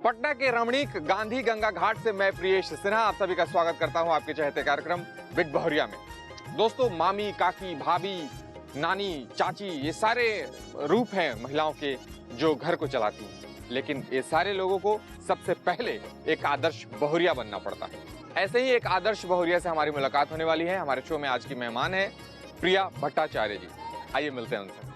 पटना के रमणीक गांधी गंगा घाट से मैं प्रियेश सिन्हा आप सभी का स्वागत करता हूं आपके चहेते कार्यक्रम बिग बहरिया में। दोस्तों, मामी, काकी, भाभी, नानी, चाची, ये सारे रूप हैं महिलाओं के जो घर को चलाती हैं, लेकिन ये सारे लोगों को सबसे पहले एक आदर्श बहुरिया बनना पड़ता है। ऐसे ही एक आदर्श बहुरिया से हमारी मुलाकात होने वाली है। हमारे शो में आज की मेहमान है प्रिया भट्टाचार्य जी। आइए मिलते हैं उनसे।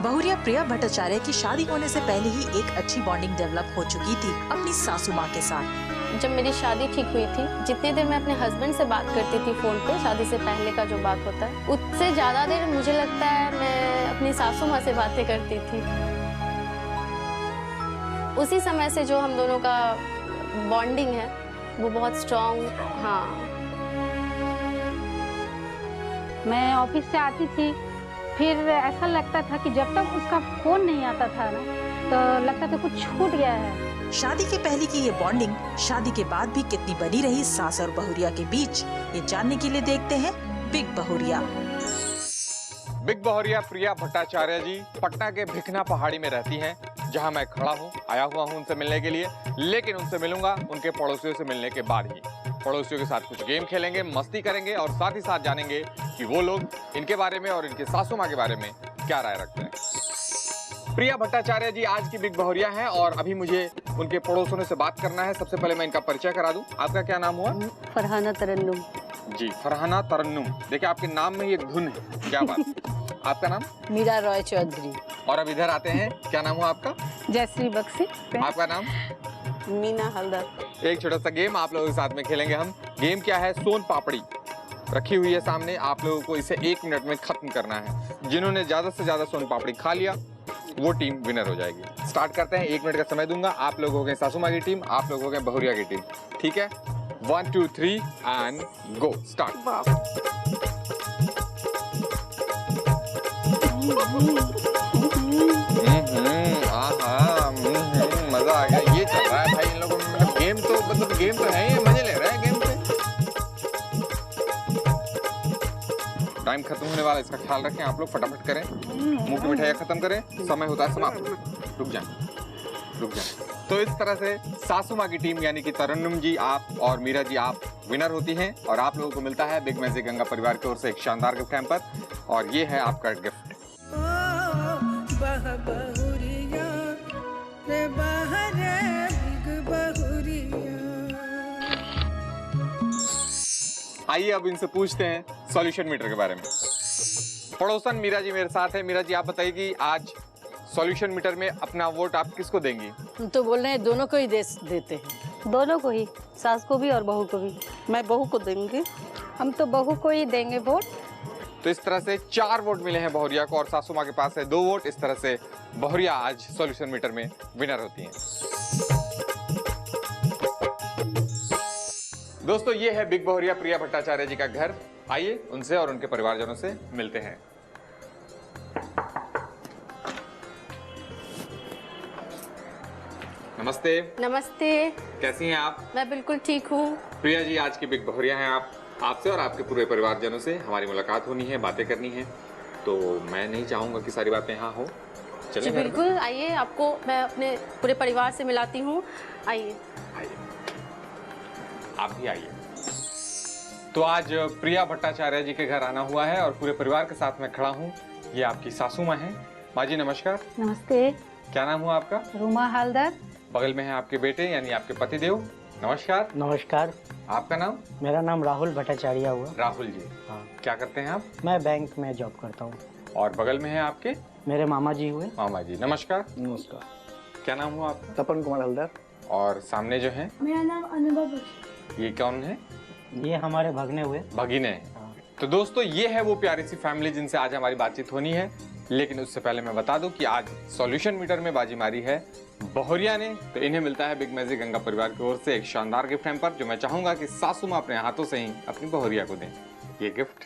बहुरिया प्रिया भट्टाचार्य की शादी होने से पहले ही एक अच्छी बॉन्डिंग डेवलप हो चुकी थी अपनी सासू माँ के साथ। जब मेरी शादी ठीक हुई थी, जितनी देर मैं अपने हस्बैंड से बात करती थी फोन पे, शादी से पहले का जो बात होता है, उससे ज्यादा देर मुझे लगता है मैं अपनी सासू माँ से बातें करती थी। उसी समय से जो हम दोनों का बॉन्डिंग है वो बहुत स्ट्रॉन्ग। हाँ, मैं ऑफिस से आती थी, फिर ऐसा लगता था कि जब तक उसका फोन नहीं आता था ना, तो लगता था कुछ छूट गया है। शादी के पहले की ये बॉन्डिंग शादी के बाद भी कितनी बनी रही सास और बहुरिया के बीच, ये जानने के लिए देखते हैं बिग बहुरिया। बिग बहुरिया प्रिया भट्टाचार्य जी पटना के भिखना पहाड़ी में रहती हैं, जहां मैं खड़ा हूं, आया हुआ हूं उनसे मिलने के लिए। लेकिन उनसे मिलूंगा उनके पड़ोसियों से मिलने के बाद ही। पड़ोसियों के साथ कुछ गेम खेलेंगे, मस्ती करेंगे और साथ ही साथ जानेंगे कि वो लोग इनके बारे में और इनके सासू माँ के बारे में क्या राय रखते हैं। प्रिया भट्टाचार्य जी आज की बिग बहुरिया हैं और अभी मुझे उनके पड़ोसियों से बात करना है। सबसे पहले मैं इनका परिचय करा दूं। आपका क्या नाम हुआ? फरहाना तरन्नुम। जी, फरहाना तरन्नुम। देखिए, आपके नाम में ही एक धुन है। क्या बात? आपका नाम? मीरा रॉय चौधरी। और अब इधर आते हैं, क्या नाम हुआ आपका? जयश्री बक्सी। आपका नाम? मीना हलदर। एक छोटा सा गेम आप लोगों के साथ में खेलेंगे हम। गेम क्या है? सोन पापड़ी रखी हुई है सामने, आप लोगों को इसे 1 मिनट में खत्म करना है। जिन्होंने ज्यादा से ज्यादा सोन पापड़ी खा लिया वो टीम विनर हो जाएगी। स्टार्ट करते हैं, 1 मिनट का समय दूंगा। आप लोग हो गए सासू माँ की टीम, आप लोग हो गए बहुरिया की टीम। ठीक है, 1 2 3 एंड गो। स्टार्ट। मजा आ गया। ये चल रहा है भाई इन लोगों में, मतलब गेम तो है ही, मजे ले रहे हैं गेम से। टाइम खत्म होने वाला है, इसका ख्याल रखें आप लोग। फटाफट करें, मुंह की मिठाइयाँ खत्म करें, समय होता है समाप्त। रुक जाए। तो इस तरह से सासू माँ की टीम यानी कि तरन्नुम जी आप और मीरा जी आप विनर होती हैं और आप लोगों को मिलता है बिग मैजिक गंगा परिवार की ओर से एक शानदार गिफ्ट हैम्पर। और ये है आपका गिफ्ट। आइए अब इनसे पूछते हैं सॉल्यूशन मीटर के बारे में। पड़ोसन मीरा जी मेरे साथ है। मीरा जी, आप बताइए कि आज सॉल्यूशन मीटर में अपना वोट आप किसको देंगी? हम तो बोल रहे हैं दोनों को ही देते हैं। दोनों को ही, सास को भी और बहू को भी। मैं बहू को देंगे। हम तो बहू को ही देंगे वोट। तो इस तरह से 4 वोट मिले हैं बहुरिया को और सासू माँ के पास है 2 वोट। इस तरह से बहुरिया आज सॉल्यूशन मीटर में विनर होती हैं। दोस्तों, ये है बिग बहुरिया प्रिया भट्टाचार्य जी का घर। आइए उनसे और उनके परिवारजनों से मिलते हैं। नमस्ते। नमस्ते। कैसी हैं आप? मैं बिल्कुल ठीक हूँ। प्रिया जी, आज की बिग बहुरिया हैं आप। आपसे और आपके पूरे परिवारजनों से हमारी मुलाकात होनी है, बातें करनी है। तो मैं नहीं चाहूंगा कि सारी बातें यहाँ हो। जी बिल्कुल, आइए, आपको मैं अपने पूरे परिवार से मिलाती हूँ। आइए। आप भी आइए। तो आज प्रिया भट्टाचार्य जी के घर आना हुआ है और पूरे परिवार के साथ मैं खड़ा हूँ। ये आपकी सासू माँ हैं। माँ जी नमस्कार। नमस्ते। क्या नाम हुआ आपका? रूमा हलदर। बगल में है आपके बेटे यानी आपके पतिदेव। नमस्कार। नमस्कार। आपका नाम? मेरा नाम राहुल भट्टाचार्य हुआ। राहुल जी। हाँ। क्या करते हैं आप? मैं बैंक में जॉब करता हूँ। और बगल में है आपके? मेरे मामा जी हुए। मामा जी। नमस्कार। नमस्कार। क्या नाम हुआ आपका? तपन कुमार हलदर। और सामने जो है? मेरा नाम अनुभव। ये कौन है? ये हमारे भगने हुए। भगिने। हाँ। तो दोस्तों, ये है वो प्यारी सी फैमिली जिनसे आज हमारी बातचीत होनी है। लेकिन उससे पहले मैं बता दूं कि आज सॉल्यूशन मीटर में बाजी मारी है बहुरिया ने। तो इन्हें मिलता है बिग मैजिक गंगा परिवार की ओर से एक शानदार गिफ्ट हैम्पर, जो मैं चाहूंगा कि सासू माँ अपने हाथों से ही अपनी बहुरिया को दें। ये गिफ्ट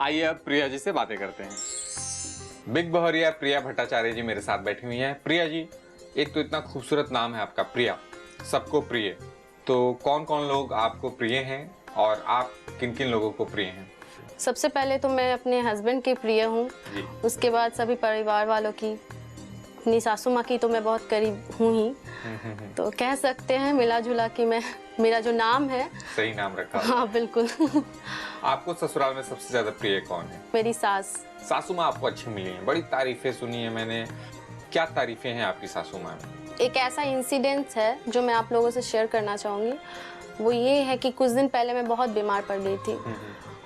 आइए अब प्रिया जी से बातें करते हैं। बिग बहुरिया प्रिया भट्टाचार्य जी मेरे साथ बैठी हुई हैं। प्रिया जी, एक तो इतना खूबसूरत नाम है आपका प्रिया, सबको प्रिय। तो कौन कौन लोग आपको प्रिय हैं और आप किन किन लोगों को प्रिय हैं? सबसे पहले तो मैं अपने हस्बैंड के प्रिय हूँ, जी। उसके बाद सभी परिवार वालों की, अपनी सासू माँ की तो मैं बहुत करीब हूँ ही। तो कह सकते हैं मिला जुला कि मैं, मेरा जो नाम है, सही नाम रखा। हाँ बिल्कुल। आपको ससुराल में सबसे ज्यादा प्रिय कौन है? मेरी सास। सासू माँ आपको अच्छी मिली हैं, बड़ी तारीफें सुनी है मैंने। क्या तारीफें हैं आपकी सासू माँ में? एक ऐसा इंसिडेंट है जो मैं आप लोगों से शेयर करना चाहूँगी। वो ये है कि कुछ दिन पहले मैं बहुत बीमार पड़ गई थी,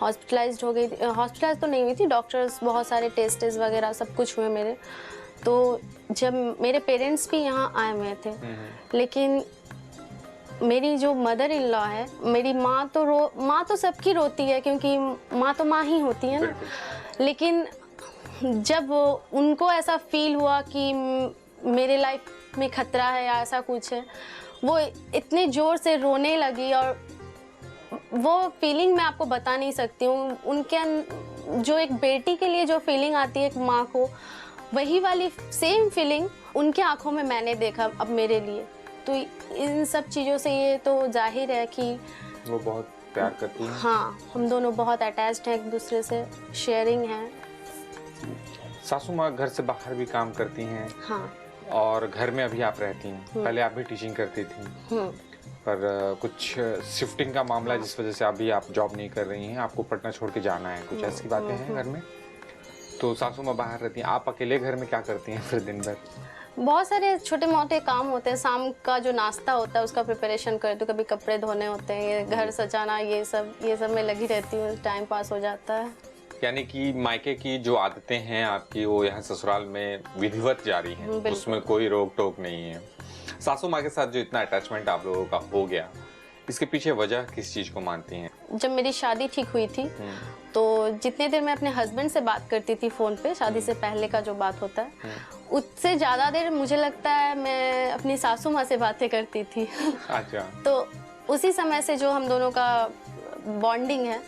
हॉस्पिटलाइज्ड हो गई थी। हॉस्पिटलाइज तो नहीं हुई थी, डॉक्टर्स बहुत सारे टेस्ट वगैरह सब कुछ हुए मेरे। तो जब मेरे पेरेंट्स भी यहाँ आए हुए थे, लेकिन मेरी जो मदर इन लॉ है, मेरी माँ तो सबकी रोती है, क्योंकि माँ तो माँ ही होती है ना। लेकिन जब उनको ऐसा फील हुआ कि मेरे लाइफ में खतरा है या ऐसा कुछ है, वो इतने ज़ोर से रोने लगी। और वो फीलिंग मैं आपको बता नहीं सकती हूँ। उनके जो एक बेटी के लिए जो फीलिंग आती है एक माँ को, वही वाली सेम फीलिंग उनके आंखों में मैंने देखा अब मेरे लिए। तो इन सब चीज़ों से ये तो जाहिर है कि वो बहुत प्यार करती हैं। हाँ, हम दोनों बहुत अटैच्ड हैं एक दूसरे से, शेयरिंग है। सासू माँ घर से बाहर भी काम करती हैं। हाँ। और घर में अभी आप रहती हैं। पहले आप भी टीचिंग करती थी, पर कुछ शिफ्टिंग का मामला जिस वजह से अभी आप जॉब नहीं कर रही हैं, आपको पटना छोड़ के जाना है, कुछ ऐसी बातें हैं घर में। तो सासू माँ बाहर रहती हैं, आप अकेले घर में क्या करती हैं फिर दिन भर? बहुत सारे छोटे मोटे काम होते हैं। शाम का जो नाश्ता होता है उसका प्रिपरेशन करती हूँ, कभी कपड़े धोने होते हैं, ये घर सजाना, ये सब में लगी रहती हूँ, टाइम पास हो जाता है। यानी कि मायके की जो आदतें हैं आपकी, वो यहाँ ससुराल में विधिवत जारी हैं, उसमें कोई रोक टोक नहीं है। सासू माँ के साथ जो इतना अटैचमेंट आप लोगों का हो गया, इसके पीछे वजह किस चीज को मानती हैं? जब मेरी शादी ठीक हुई थी, तो जितने देर मैं अपने हस्बैंड से बात करती थी फोन पे, शादी से पहले का जो बात होता है, उससे ज्यादा देर मुझे लगता है मैं अपनी सासू माँ से बातें करती थी। अच्छा। तो उसी समय से जो हम दोनों का बॉन्डिंग है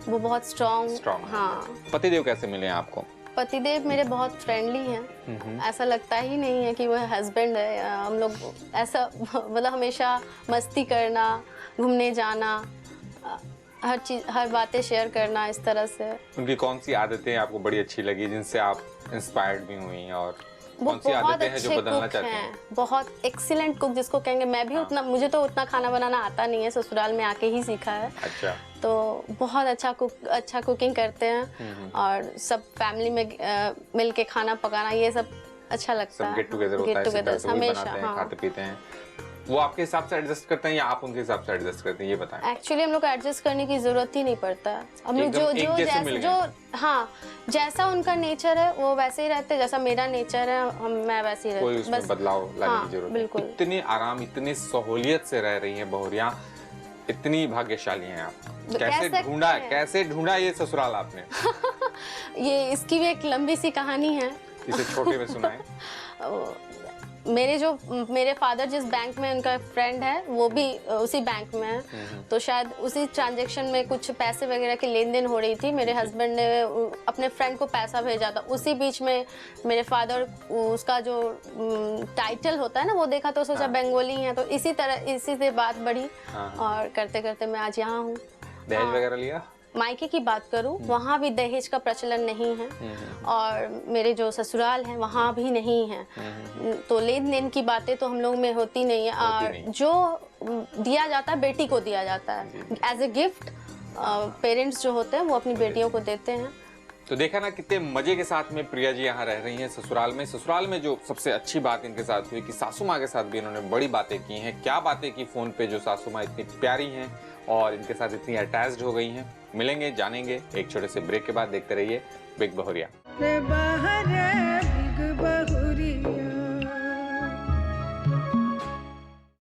वो बहुत स्ट्रॉन्ग। हाँ। पतिदेव कैसे मिले हैं आपको? पतिदेव मेरे बहुत फ्रेंडली हैं। ऐसा लगता ही नहीं है कि वो हस्बैंड है। हम लोग ऐसा मतलब हमेशा मस्ती करना, घूमने जाना, हर चीज, हर बातें शेयर करना, इस तरह से। उनकी कौन सी आदतें आपको बड़ी अच्छी लगी जिनसे आप इंस्पायर्ड भी हुई, और वो कौन सी आदतें हैं जो बदलना चाहती हैं? बहुत एक्सीलेंट कुक जिसको कहेंगे। मैं भी उतना, मुझे तो उतना खाना बनाना आता नहीं है, ससुराल में आके ही सीखा है। अच्छा। तो बहुत अच्छा कुकिंग करते हैं, और सब फैमिली में मिल के खाना पकाना, ये सब अच्छा लगता है। सब गेट टुगेदर होता है, हमेशा खाते पीते हैं। वो आपके हिसाब से एडजस्ट करते हैं या आप उनके हिसाब से एडजस्ट करते हैं, ये बताएं। एक्चुअली हम लोग को एडजस्ट करने की जरूरत ही नहीं पड़ता। हम लोग जैसा उनका नेचर है वो वैसे ही रहते, जैसा मेरा नेचर है मैं वैसे ही रहती। कोई उसमें बदलाव लाने की जरूरत बिल्कुल। इतनी आराम, इतनी सहूलियत से रह रही हैं बहुरिया, इतनी भाग्यशाली हैं आप। कैसे ढूंढा ये ससुराल आपने? ये इसकी भी एक लंबी सी कहानी है, इसे छोटे में सुनाएं। मेरे फादर जिस बैंक में, उनका फ्रेंड है वो भी उसी बैंक में है, तो शायद उसी ट्रांजैक्शन में कुछ पैसे वगैरह की लेन देन हो रही थी। मेरे हस्बैंड ने अपने फ्रेंड को पैसा भेजा था, उसी बीच में मेरे फादर उसका जो टाइटल होता है ना वो देखा, तो सोचा बंगाली है, तो इसी से बात बढ़ी, और करते करते मैं आज यहाँ हूँ। दहेज वगैरह लिया? मायके की बात करूं, वहाँ भी दहेज का प्रचलन नहीं है, और मेरे जो ससुराल हैं वहाँ भी नहीं है। तो लेन देन की बातें तो हम लोग में होती नहीं है, और जो दिया जाता है बेटी को दिया जाता है एज ए गिफ्ट। पेरेंट्स जो होते हैं वो अपनी बेटियों को देते हैं। तो देखा ना कितने मजे के साथ में प्रिया जी यहाँ रह रही हैं ससुराल में। ससुराल में जो सबसे अच्छी बात इनके साथ हुई कि सासू माँ के साथ भी इन्होंने बड़ी बातें की हैं। क्या बातें की फोन पे, जो सासू माँ इतनी प्यारी हैं और इनके साथ इतनी अटैच्ड हो गई हैं। मिलेंगे, जानेंगे एक छोटे से ब्रेक के बाद। देखते रहिए बिग बहुरिया।